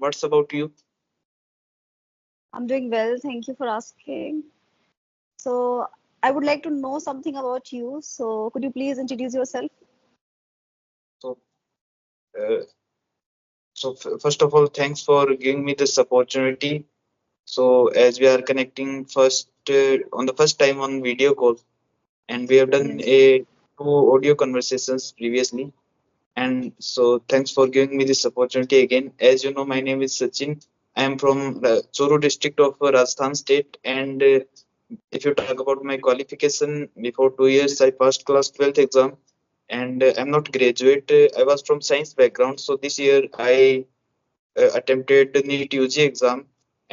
what's about you? I'm doing well. Thank you for asking. So, I would like to know something about you. So, could you please introduce yourself? So, uh, First of all, thanks for giving me this opportunity. So, as we are connecting first on the first time on video call, and we have done Yes. a two audio conversations previously. And so, thanks for giving me this opportunity again. As you know, my name is Sachin. I am from Churu district of Rajasthan state, and if you talk about my qualification, before 2 years I passed class 12th exam, and I'm not graduate. I was from science background, so this year I attempted the NEET UG exam,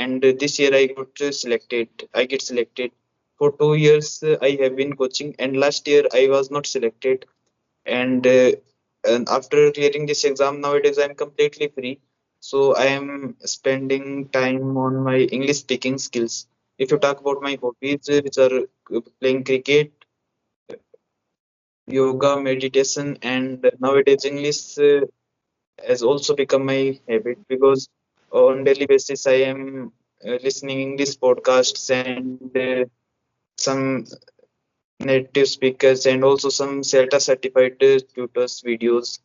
and this year I got selected. I get selected. For 2 years I have been coaching, and last year I was not selected. And after clearing this exam, nowadays I'm completely free. So I am spending time on my English speaking skills. If you talk about my hobbies, which are playing cricket, yoga, meditation, and nowadays English has also become my habit because on daily basis I am listening English podcasts and some native speakers and also some CETA certified tutors videos.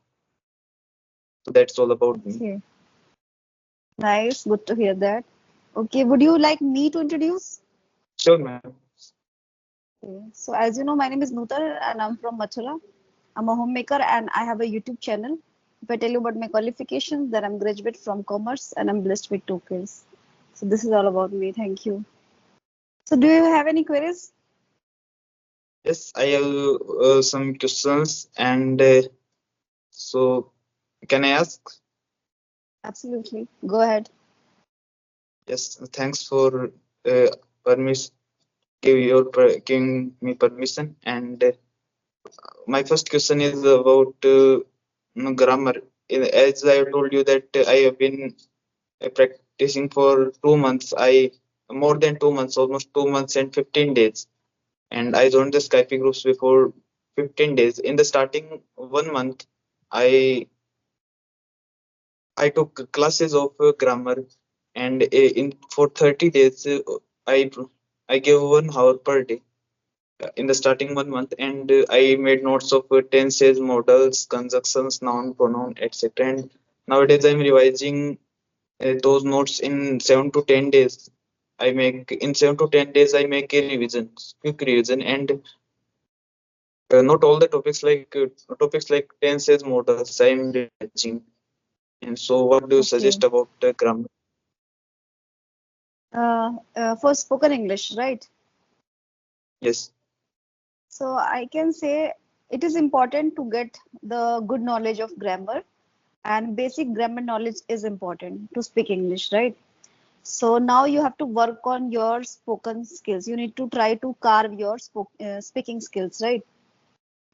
So that's all about me. Okay. Nice. Good to hear that. Okay. Would you like me to introduce? Sure, ma'am. Okay. So, as you know, my name is Nootan and I'm from Machula. I'm a homemaker and I have a YouTube channel. If I tell you about my qualifications, then I'm graduate from commerce and I'm blessed with two kids. So, this is all about me. Thank you. So, do you have any queries? Yes, I have some questions, and so can I ask? Absolutely. Go ahead. Yes, thanks for permission. Giving me permission. And my first question is about grammar. As I have told you that I have been practicing for 2 months. I more than 2 months, almost 2 months and 15 days. And I joined the Skype groups before 15 days. In the starting 1 month, I I took classes of grammar, and in for 30 days, I I gave 1 hour per day in the starting 1 month, and I made notes of tenses, modals, conjunctions, noun, pronoun, etc. And nowadays, I'm revising those notes in 7 to 10 days. I make in 7 to 10 days. I make a revision, quick revision, and not all the topics like tenses, modals. I'm revising. And so, what do you suggest Okay. about grammar? For spoken English, right? Yes. So I can say it is important to get the good knowledge of grammar and basic grammar knowledge is important to speak English, right? So now you have to work on your spoken skills. You need to try to carve your speaking skills, right?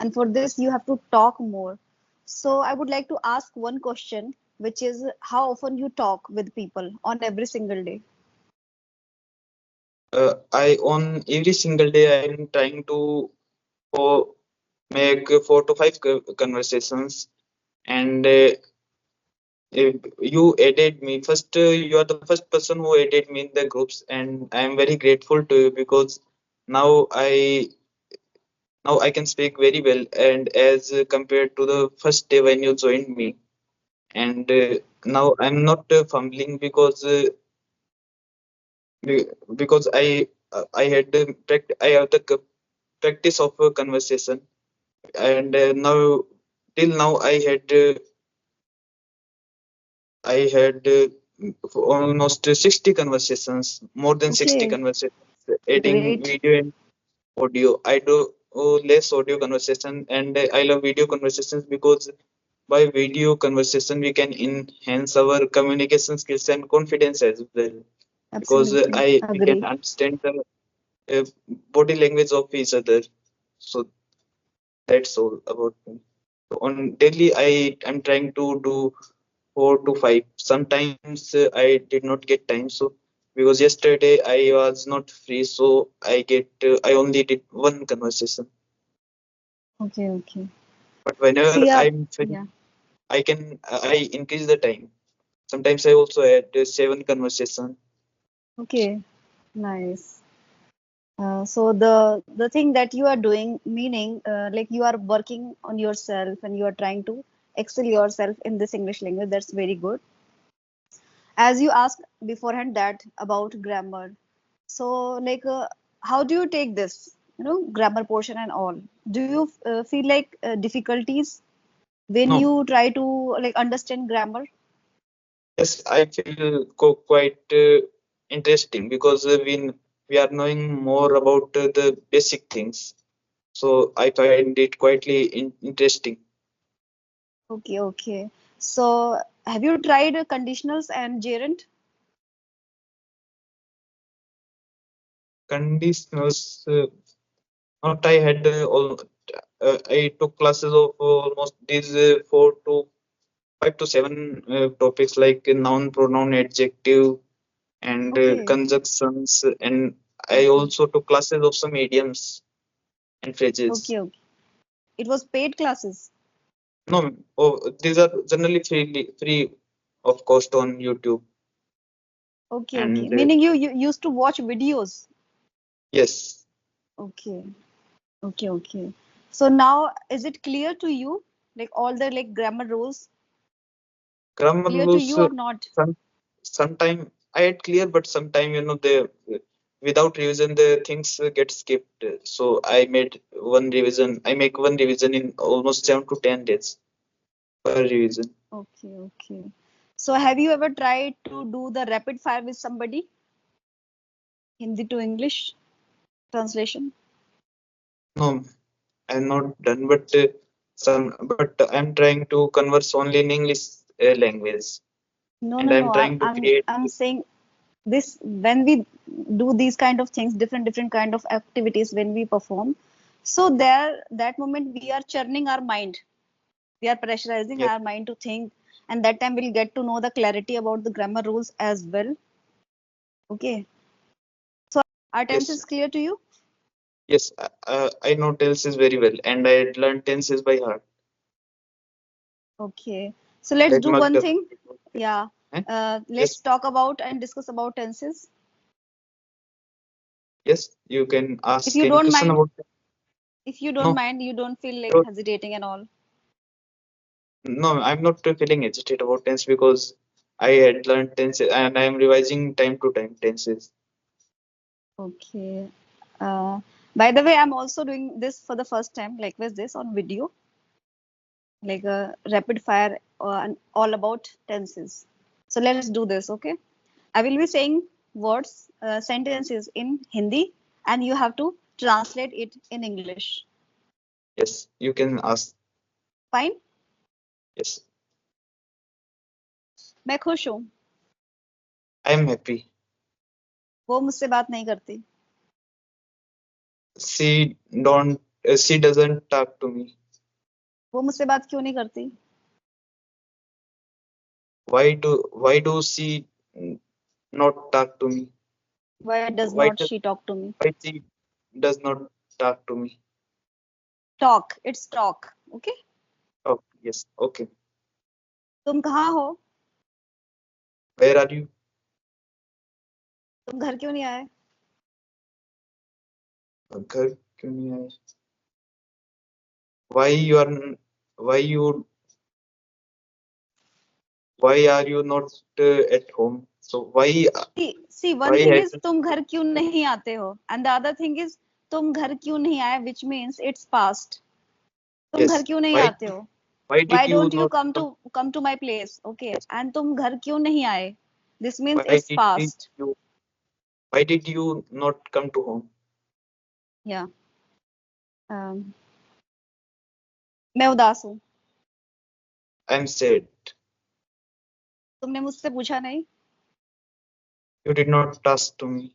And for this, you have to talk more. So I would like to ask one question, which is how often you talk with people on every single day? I on every single day I'm trying to uh, make 4 to 5 conversations, and if you added me first. You are the first person who added me in the groups, and I am very grateful to you because now I now I can speak very well, and as compared to the first day when you joined me, and now I'm not fumbling because I had I have the practice of a conversation, and now till now I had almost 60 conversations, more than 60 Okay, conversations, adding great. video and audio. I do less audio conversation, and I love video conversations because by video conversation we can enhance our communication skills and confidence as well. Because Absolutely. I we can Agree. understand the uh, body language of each other. So that's all about me. On daily, I am trying to do 4 to 5. Sometimes I did not get time. So because yesterday I was not free, so I only did one conversation. Okay, okay. But whenever See, I'm free, yeah. I increase the time. Sometimes I also had 7 conversation. Okay, nice. So the thing that you are doing, meaning like you are working on yourself and you are trying to excel yourself in this English language. That's very good. As you asked beforehand that about grammar. So like, how do you take this? Grammar portion and all. Do you feel like difficulties when No, you try to like understand grammar? yes, I feel quite interesting because we are knowing more about the basic things. So I find it quietly interesting. Okay, okay. So have you tried conditionals and gerund? Conditionals. Not I had I took classes of almost these 4 to 5 to 7 topics like noun, pronoun, adjective, and Okay, conjunctions, and I okay, also took classes of some idioms and phrases. okay, okay. It was paid classes. No, these are generally free of cost on YouTube. Okay, okay. And Meaning you used to watch videos. yes, Okay, okay, okay. So now is it clear to you? Like all the like grammar rules grammar clear to rules. you or not? Some sometime I had clear, but sometime they without revision the things get skipped. So I made one revision. I make one revision in almost 7 to 10 days per revision. Okay, okay. So have you ever tried to do the rapid fire with somebody? Hindi to English translation? No, I'm not done, but I'm trying to converse only in English language, No, and no, I'm no. trying to create. I'm saying this when we do these kind of things, different kind of activities when we perform. So there, that moment we are churning our mind. We are pressurizing Yes, our mind to think, and that time we'll get to know the clarity about the grammar rules as well. Okay. So our tense yes, is clear to you? yes. I know tenses very well, and I learned tenses by heart, Okay. So let's like do one Magda. thing. Yeah. Eh? Let's Yes, talk about and discuss about tenses. yes. You can If ask you any don't question mind, about that. if you don't No, mind, you don't feel like no, hesitating and all. no. I'm not feeling agitated about tense because I had learned tenses, and I am revising time to time tenses. Okay. Uh, by the way, I'm also doing this for the first time, like with this on video, like a rapid fire all about tenses. So let's do this, okay? I will be saying words, sentences in Hindi, and you have to translate it in English. Yes, you can ask. Fine? Yes, मैं खुश हूँ. I am happy. वो मुझसे बात नहीं करती. She doesn't talk to me. वो मुझसे बात क्यों नहीं करती? Why do she not talk to me? Why does Why not does she talk to me? why she does not talk to me? Talk. It's talk. Okay? Oh, yes. Okay. तुम कहाँ हो? Where are you? तुम घर क्यों नहीं आए? घर क्यों नहीं आए? Why you are why you why are you not at home? So See, why one thing had is तुम घर क्यों नहीं आते हो, and the other thing is तुम घर क्यों नहीं आए, which means it's past. तुम घर yes क्यों नहीं why आते हो? why Why did you don't you not come? come to my place? Okay, and तुम घर क्यों नहीं आए? This means Why it's did past. you why did you not come to home? Yeah. Um, मैं उदास हूँ. I'm sad. तुमने मुझसे पूछा नहीं You did not ask to me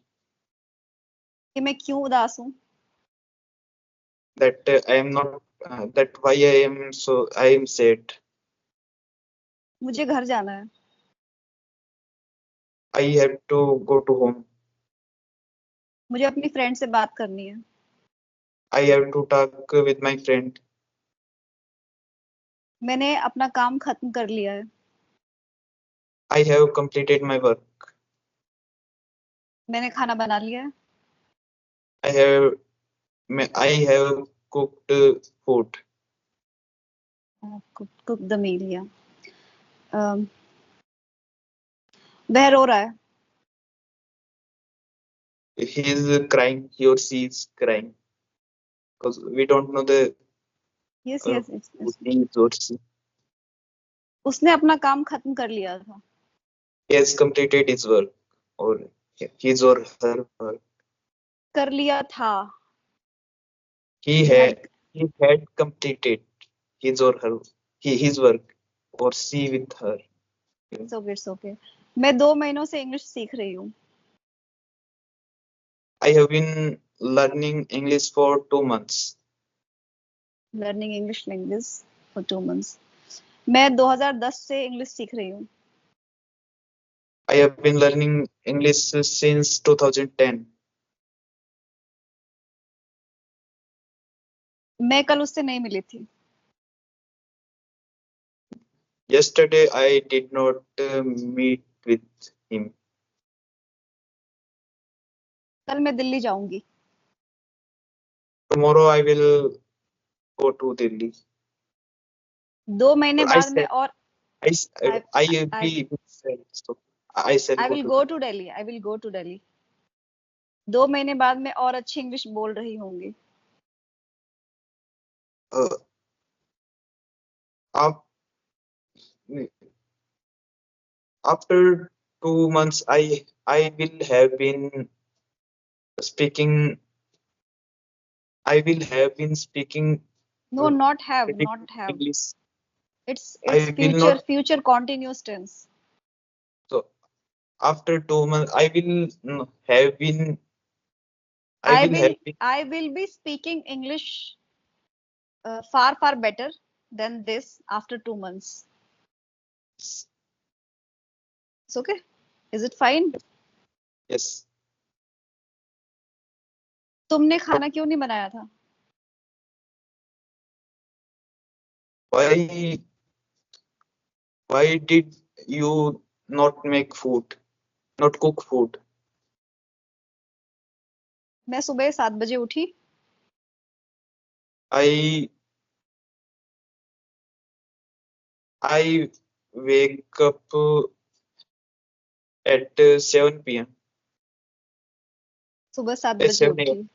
कि मैं क्यों उदास हूँ. that I am not that why I am sad. मुझे घर जाना है. I have to go to home. मुझे अपनी फ्रेंड से बात करनी है. I have to talk with my friend. मैंने अपना काम खत्म कर लिया है. I have completed my work. मैंने खाना बना लिया है. I have cooked food. Cook the meal, yeah. वह रो रहा है. He is crying. He or she is crying because we don't know the Yes, uh, yes, who it's. he is or she. उसने अपना काम खत्म कर लिया था. He has completed his work or his or her work. कर लिया था. He had completed his or her his work or she with her. It's okay. मैं 2 महीनों से इंग्लिश सीख रही हूँ. I have been learning English for 2 months. Learning English language for 2 months. मैं 2010 से इंग्लिश सीख रही हूँ. I have been learning English since 2010. मैं कल उससे नहीं मिली थी. Yesterday I did not meet with him. कल मैं दिल्ली जाऊंगी. Tomorrow I will go to Delhi. 2 महीने I बाद में said और I I be so I shall I go will to go to Delhi. I will go to Delhi. 2 महीने बाद मैं और अच्छी इंग्लिश बोल रही होंगी. uh, af- after 2 months I will have been speaking. I will have been speaking No, not have, very not good have. English. It's I will not. future continuous tense. So after 2 months, I will have been. I I will will have been. I will be speaking English far better than this after 2 months. It's okay. Is it fine? Yes. तुमने खाना क्यों नहीं बनाया था? Why? Why did you not make food? Not cook food? मैं सुबह 7 बजे उठी. I I wake up at 7 p.m. सुबह 7 At बजे 7 a.m. उठी.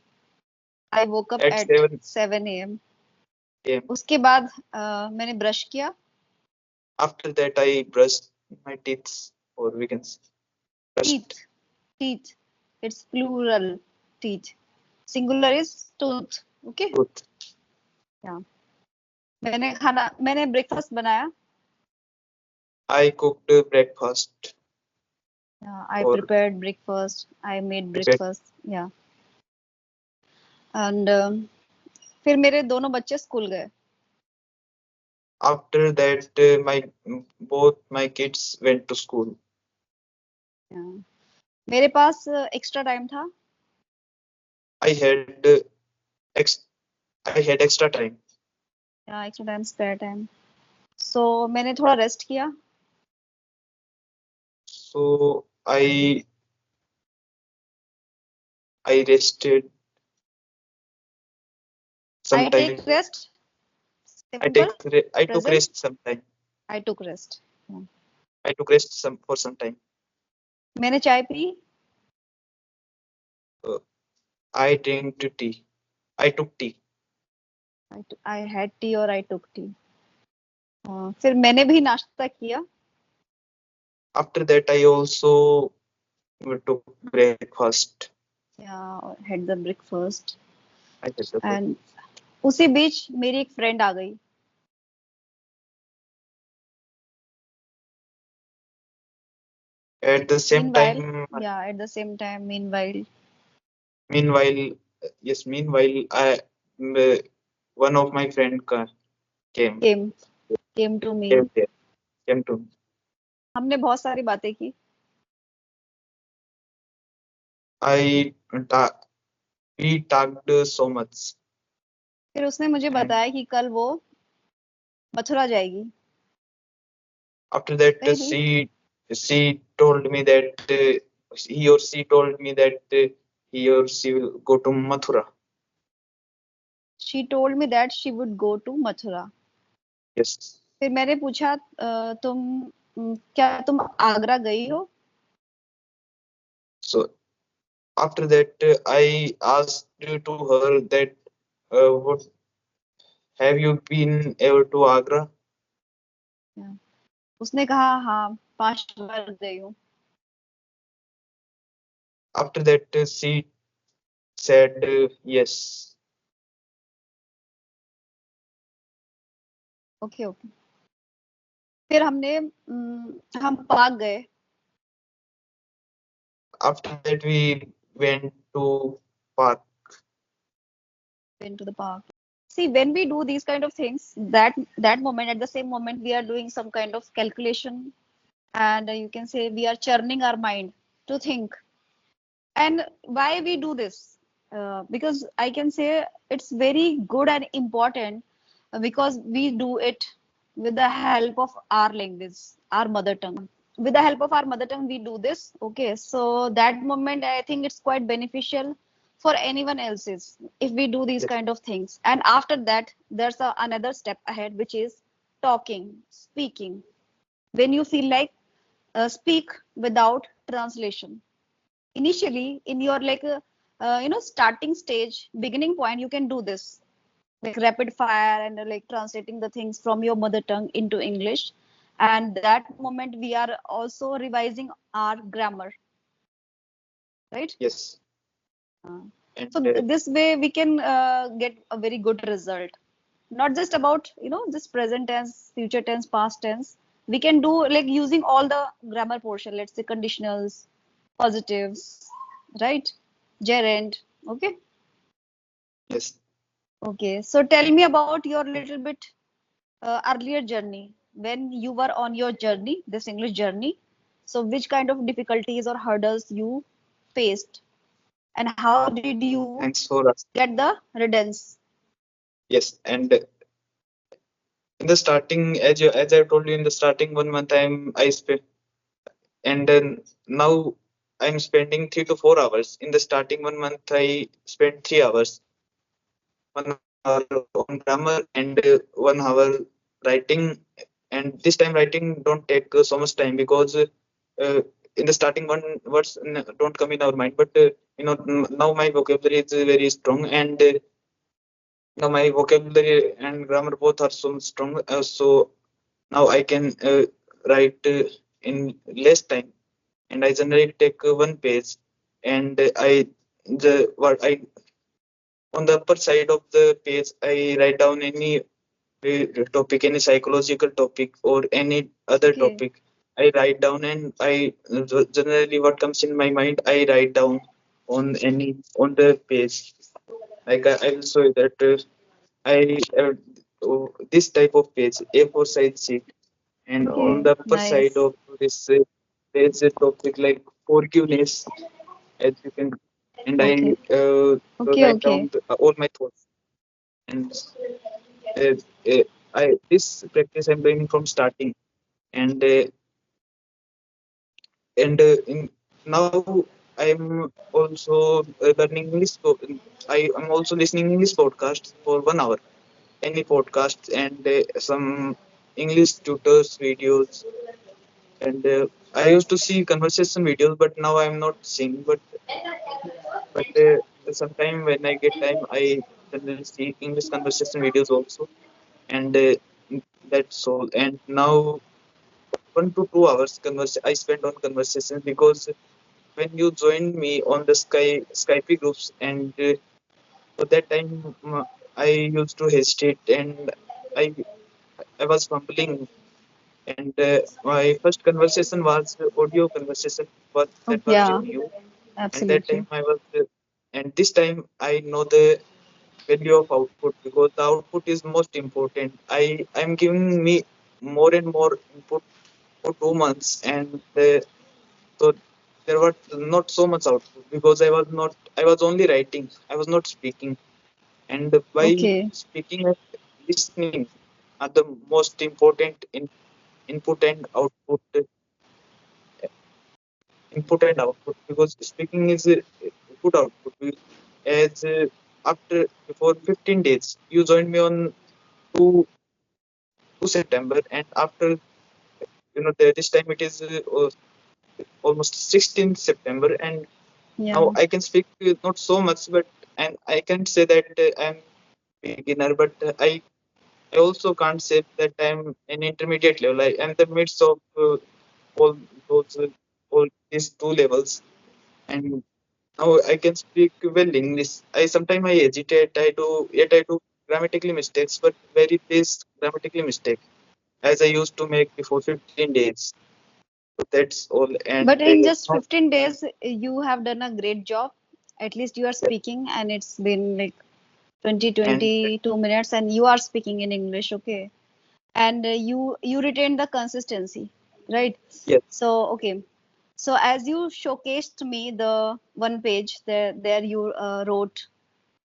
I woke up At at 7 7 a.m. a.m. उसके बाद मैंने ब्रश किया. After that, I brushed my teeth, or we can say Teeth, brushed teeth. It's plural. Teeth. Singular is tooth. Okay. tooth. Yeah. मैंने breakfast बनाया. I cooked breakfast I or prepared breakfast. I made prepared. breakfast. Yeah. And फिर मेरे दोनों बच्चे school गए. After that, both my kids went to school. Yeah. मेरे पास extra time था. I had ex I had extra time, extra time, spare time. So मैंने थोड़ा रेस्ट किया. so I rested some I time. take rest. Simple. I took Present. rest some time. I took rest. Yeah. I took rest for some time. मैंने चाय P. Uh, I drank tea. I took tea. I had tea or I took tea. फिर मैंने भी नाश्ता किया. After that, I also took breakfast. Yeah, had the breakfast. I had the breakfast. And उसी बीच मेरी एक फ्रेंड आ गई. At the same Meanwhile, time, yeah, at the same time, meanwhile, meanwhile, meanwhile, uh, one of my friend came came came to me. came there, came to me. हमने बहुत सारी बातें की. I we talked so much, फिर उसने मुझे and बताया कि कल वो मथुरा जाएगी. after that, गई थी. She told me that he or she told me that he or she will go to Mathura. She told me that she would go to Mathura. Yes. फिर मैंने पूछा तुम क्या तुम आगरा गई हो? So after that, I asked to her that what have you been ever to Agra? उसने कहा हाँ 5 बार गई हूँ. After that, she said yes. Okay okay. फिर हम पार्क गए. After that, we went to park. Into the park. See, when we do these kind of things, that moment, at the same moment, we are doing some kind of calculation, and you can say we are churning our mind to think. And why we do this? Because I can say it's very good and important because we do it with the help of our language, our mother tongue. With the help of our mother tongue, we do this. Okay, so that moment, I think it's quite beneficial for anyone else's if we do these Yes, kind of things. And after that, there's another step ahead, which is talking, speaking. When you feel like speak without translation initially in your starting stage beginning point you can do this like rapid fire and like translating the things from your mother tongue into English, and that moment we are also revising our grammar, right? yes, Uh, and so this way we can get a very good result, not just about just present tense, future tense, past tense. We can do like using all the grammar portion, let's say conditionals, positives, right? Gerund. Okay. yes. Okay. So tell me about your little bit earlier journey when you were on your journey, this English journey. So which kind of difficulties or hurdles you faced, and how did you Thanks for asking. get the redundancy? Yes, and in the starting, as I told you in the starting 1 month, I spent, and then now I'm spending 3 to 4 hours. In the starting 1 month, I spent 3 hours, 1 hour on grammar and 1 hour writing. And this time writing don't take so much time because in the starting one words don't come in our mind, but now my vocabulary is very strong, and now my vocabulary and grammar both are so strong. So now I can write in less time, and I generally take one page, and I the what I on the upper side of the page I write down any topic, any psychological topic or any other Okay. topic. I write down, and I generally what comes in my mind I write down on the page. Like I will show you that I this type of page A4 size sheet, and on Okay. the upper side Nice. of this there's a topic like forgiveness, as you can, and I Okay. Okay. write down Okay. all my thoughts. And uh, uh, this practice I'm doing from starting, and in now I'm also learning English. I am also listening English podcasts for 1 hour, any podcasts, and some English tutors videos. And I used to see conversation videos, but now I'm not seeing. But sometime when I get time, I generally see English conversation videos also, and that's all. And now 1 to 2 hours I spend on conversations, because when you joined me on the Skype groups, and at that time I used to hesitate, and I I was fumbling, and my first conversation was audio conversation was that was with Yeah. you, and that Absolutely. time I was and this time I know the value of output, because the output is most important. I'm giving me more and more input for 2 months, and so there was not so much output, because I was only writing, I was not speaking. And by Okay. speaking and listening are the most important input and output. input and output, because speaking is input output. As after before 15 days, you joined me on 2, 2 September, and after this time it is almost 16th September, and Yeah. now I can speak not so much, but and I can say that I'm beginner, but I also can't say that I'm an intermediate level. I am the midst of all those all these two levels, and now I can speak well English. I sometimes I hesitate. I do grammatically mistakes, but very least grammatically mistake as I used to make before 15 days. So that's all. And But in just now, 15 days, you have done a great job. At least you are yeah, speaking, and it's been like 20, and 22 minutes, and you are speaking in English, okay? And you retain the consistency, right? yes, So, okay. So as you showcased me the one page there you wrote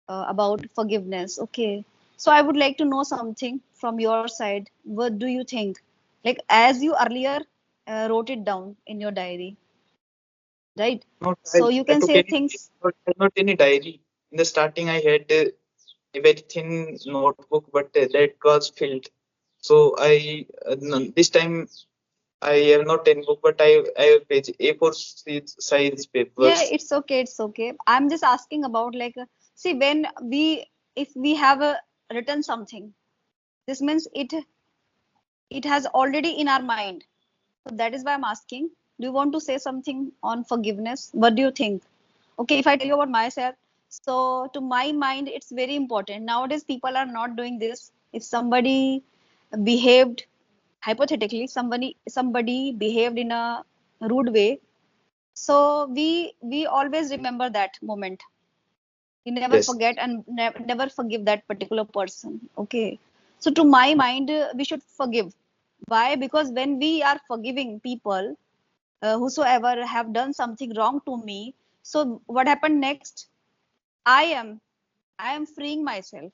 about forgiveness, okay. So I would like to know something from your side. What do you think? Like as you earlier wrote it down in your diary, right? not So you I can took say any things. not any diary. In the starting, I had a very thin notebook, but that was filled. So no, this time I have not ten book, but I have page A4 size Yeah, papers. it's okay, it's okay. I'm just asking about like, see, when we, if we have written something, this means it has already in our mind. So that is why I'm asking. Do you want to say something on forgiveness? What do you think? Okay, if I tell you about myself, so to my mind, it's very important. Nowadays, people are not doing this. If somebody behaved hypothetically, somebody behaved in a rude way, so we always remember that moment. We never Yes, forget and never forgive that particular person. Okay. So to my mind, we should forgive. Why? Because when we are forgiving people, whosoever have done something wrong to me, so what happened next? I am, I am freeing myself.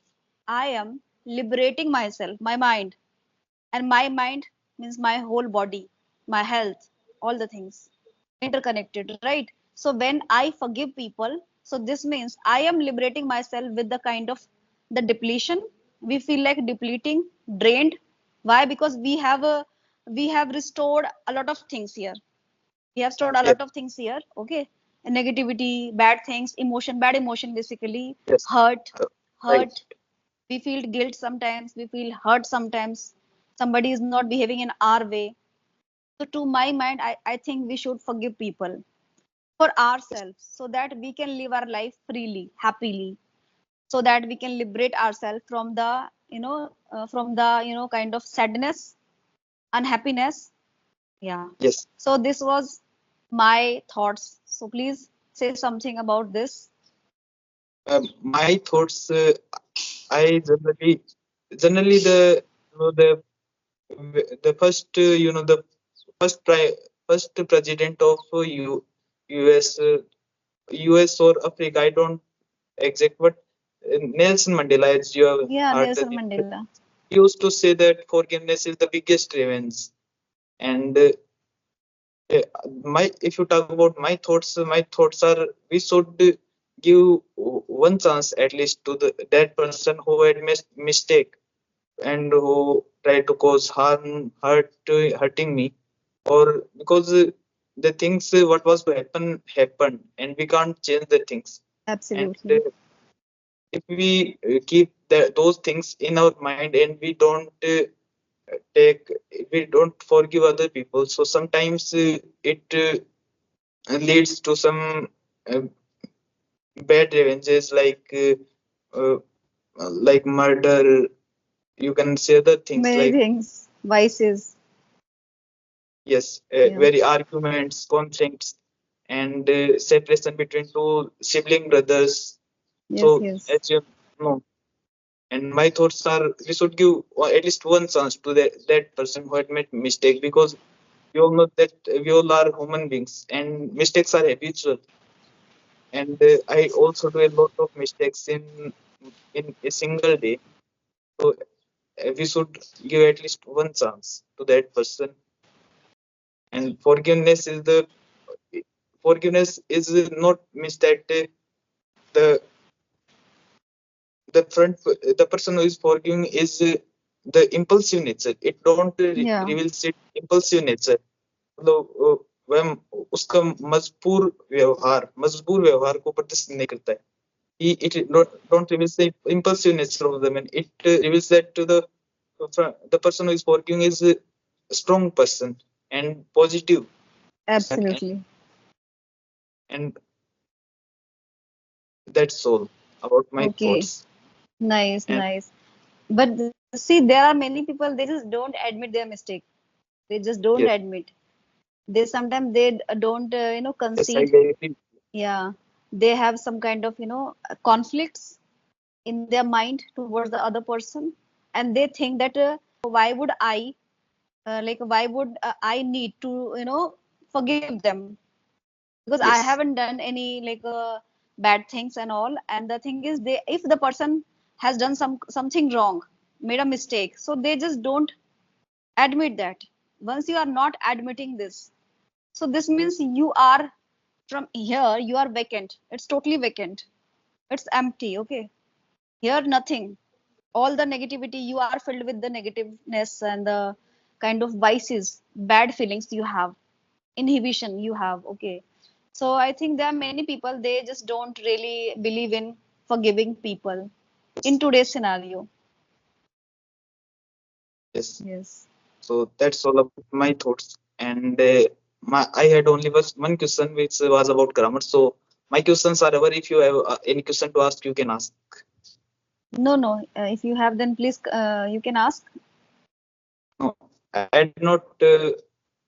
I am liberating myself, my mind, and my mind means my whole body, my health, all the things interconnected, right? So when I forgive people, so this means I am liberating myself with the kind of the depletion. We feel like depleting, drained. Why? Because we have restored a lot of things here. We have stored a yes, lot of things here, okay? And negativity, bad things, emotion, bad emotion, basically yes, hurt, uh, right, hurt. We feel guilt sometimes, we feel hurt sometimes. Somebody is not behaving in our way. So to my mind, I think we should forgive people for ourselves so that we can live our life freely, happily, so that we can liberate ourselves from the, from the, kind of sadness, unhappiness. Yeah. yes. So this was my thoughts. So please say something about this. My thoughts. I generally the first first president of US US or Africa. I don't exact, but Nelson Mandela, as you have Yeah, heard the Nelson name, Mandela. he used to say that forgiveness is the biggest revenge. And uh, my if you talk about my thoughts are we should give one chance at least to the that person who had made mistake and who tried to cause hurting me, or because the things what was to happen happened and we can't change the things. And Absolutely. if we keep those things in our mind and take we don't forgive other people, so sometimes it leads to some uh, bad revenges uh, like murder. You can say other things Many like, things, vices. yes, Yeah. very arguments, conflicts, and separation between two sibling brothers. Yes, So yes. as you know, and my thoughts are we should give at least one chance to that person who had made mistake, because we all know that we all are human beings and mistakes are habitual. And I also do a lot of mistakes in a single day. So we should give at least one chance to that person. And forgiveness is the forgiveness is not means that the the person who is forgiving is the impulsive nature. It don't Yeah, reveals it impulsive nature. मतलब वह उसका मजबूर व्यवहार को प्रदर्शित नहीं करता है. It don't reveals the impulsive nature of the man. It reveals that to the person who is forgiving is a strong person and positive person, absolutely. and that's all about my Okay, thoughts. nice, And nice. But see, there are many people, they just don't admit their mistake. They just don't yes, admit. They sometimes they don't, yes, I concede. agree. Yeah, they have some kind of, conflicts in their mind towards the other person, and they think that why would I, why would I need to, forgive them because I Yes, haven't done any bad things and all. And the thing is, they if the person has done something wrong, made a mistake, so they just don't admit that. Once you are not admitting this, so this means you are from here, you are vacant. It's totally vacant. It's empty. Okay. Here, nothing. All the negativity, you are filled with the negativeness and the kind of vices, bad feelings you have, inhibition you have. Okay. So I think there are many people, they just don't really believe in forgiving people in today's scenario. yes. Yes. So that's all about my thoughts. And I had only was one question which was about grammar. So my questions are over. If you have any question to ask, you can ask. No, no. If you have, then please, you can ask. No, I had not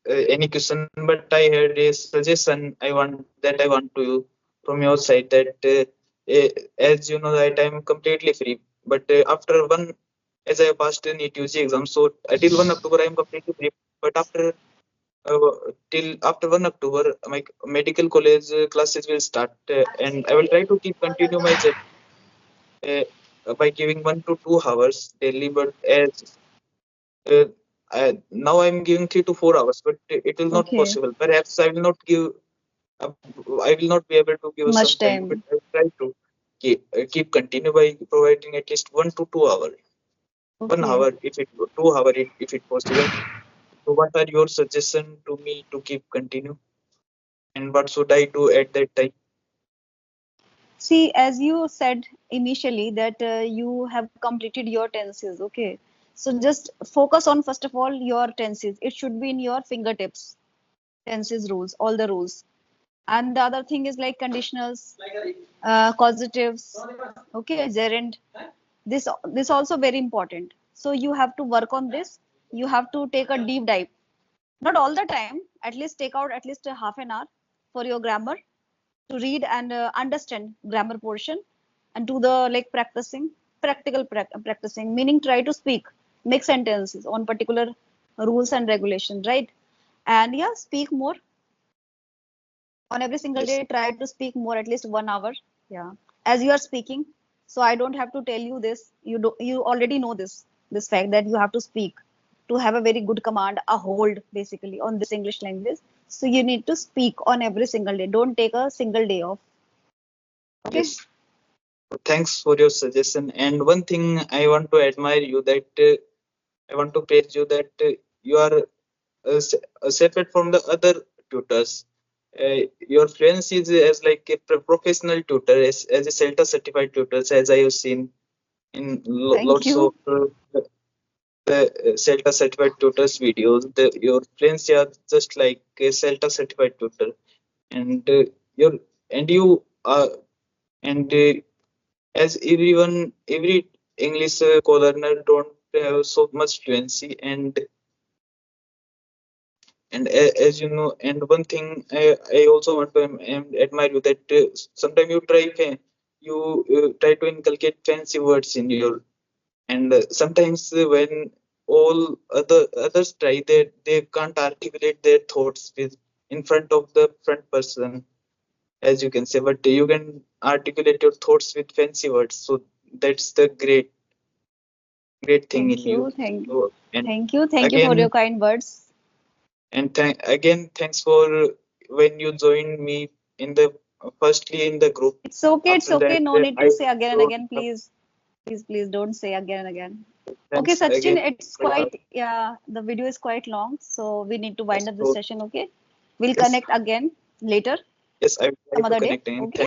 any question, but I had a suggestion. I want to you from your side that as you know that I am completely free. But after one, as I have passed an ETUC exam, so till 1 October I am completely free. But till after 1 October, my medical college classes will start, and I will try to keep continue my journey by giving 1 to 2 hours daily. But as uh, now I'm giving 3 to 4 hours, but it will not Okay. possible. Perhaps I will not give. Uh, I will not be able to give some Much time, but time. I will try to keep continue by providing at least 1 to 2 hour, one Okay. hour if it 2 hour if it possible. So what are your suggestion to me to keep continue, and what should I do at that time? See, as you said initially that you have completed your tenses, okay? So just focus on first of all your tenses. It should be in your fingertips. Tenses rules, all the rules. And the other thing is like conditionals, causatives, okay, gerund. This also very important. So you have to work on this. You have to take a deep dive. Not all the time. At least take out at least a half an hour for your grammar to read and understand grammar portion and do the like practicing, meaning try to speak, make sentences on particular rules and regulations, right? And yeah, speak more on every single Yes, day. Try to speak more, at least 1 hour. Yeah, as you are speaking, so I don't have to tell you this. You already know this fact that you have to speak to have a very good command, a hold basically on this English language. So you need to speak on every single day. Don't take a single day off. Okay. yes. Thanks for your suggestion. And one thing I want to admire you that I want to praise you that you are separate from the other tutors. Your fluency is as like a professional tutor, as a CELTA certified tutor, as I have seen in Thank lots of you. the CELTA certified tutors videos. Your fluency are just like a CELTA certified tutor, and your and you are and as every English co-learner don't have so much fluency, and as you know, and one thing I also want to admire you that sometimes you try to inculcate fancy words in your, and sometimes when all others try, they can't articulate their thoughts with in front of the front person, as you can say, but you can articulate your thoughts with fancy words. So that's the great thing in Thank you. you. Thank So, and thank you. Thank you for your again, kind words. again, thanks for when you joined me in the firstly in the group. It's okay, it's After okay. that, No need I to say again and don't again, have. please. Please don't say again and again. Okay, Thanks Sachin, again. it's quite, yeah, the video is quite long, so we need to wind Yes, up this so session, okay? We'll yes, connect again later, yes, I will try some to other day, connect in. okay?